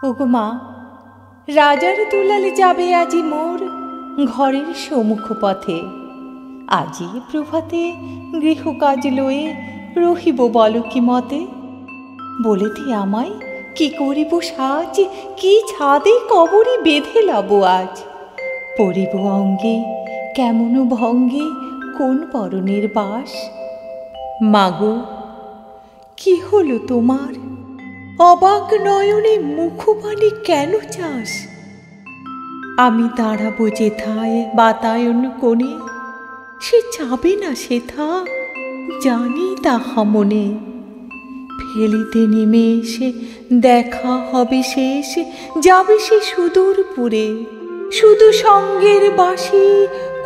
ওগো মা, রাজার দুলাল যাবে আজি মোর ঘরের সম্মুখ পথে। আজি প্রভাতে গৃহকাজ লয়ে রহিব বল কি মতে। বলেতে আমায় কি করিব সাজ, কি ছাদে কবরে বেঁধে লব আজ। পরিব অঙ্গে কেমন ভঙ্গে কোন পরনের বাস। মাগো, কি হলো তোমার? অবাক নয়নে মুখপানে কেন চাস? আমি দাঁড়াবো যেথায় বাতায়ন কোণে, সে যাবে না সেথা জানি তাহা মনে। ফেলিতে নেমে এসে দেখা হবে শেষ, যাবে সে সুদূরপুরে। শুধু সঙ্গের বাঁশি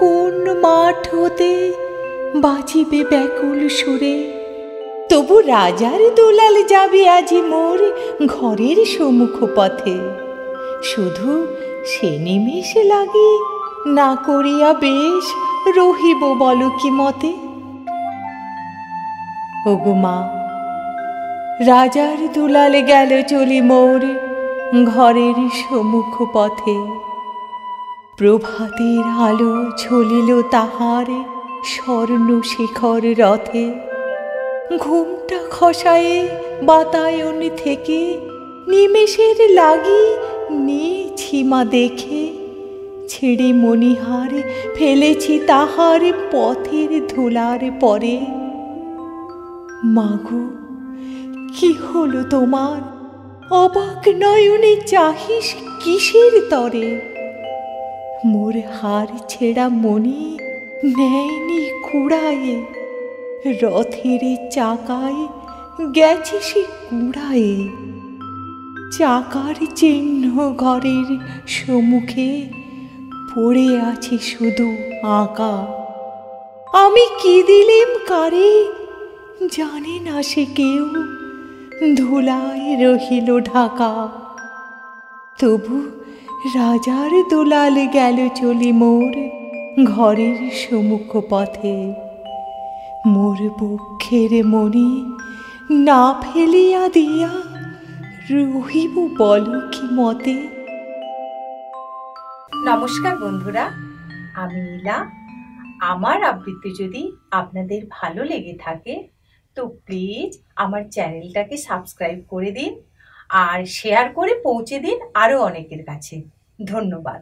কোন মাঠ হতে বাজিবে ব্যাকুল সুরে। তবু রাজার দুলাল যাবে আজি মোর ঘরের সম্মুখ পথে। শুধু সে নিমেষে লাগি না করিয়া বেশ রহিব বল কি মতে। ওগো মা, রাজার দুলাল গেল চলি মোর ঘরের সম্মুখ পথে। প্রভাতের আলো ঝলিল তাহার স্বর্ণ শিখর রথে। ঘুমটা খসায়ে বাতায়ন থেকে নিমেষের লাগি নিয়েছি মা দেখে। ছেড়ে মণিহার ফেলেছি তাহার পথের ধুলার পরে। মাগো, কি হলো তোমার? অবাক নয়নে চাহিস কিসের তরে? মোর হার ছেঁড়া মণি নেয়নি কুড়ায়ে, রথের চাকায় গেছে সে কুড়ায়ে। চাকার চিহ্ন ঘরের সম্মুখে পড়ে আছে শুধু আঁকা। আমি কি দিলেম কারে জানে না সে কেউ, ধুলায় রহিল ঢাকা। তবু রাজার দুলাল গেল চলি মোর ঘরের সম্মুখ পথে। মোর বক্ষের মণি না ফেলিয়া দিয়া রহিব বল কি মতে। নমস্কার বন্ধুরা, আমি ইলা। আমার আবৃত্তি যদি আপনাদের ভালো লেগে থাকে তো প্লিজ আমার চ্যানেলটাকে সাবস্ক্রাইব করে দিন আর শেয়ার করে পৌঁছে দিন আরো অনেকের কাছে। ধন্যবাদ।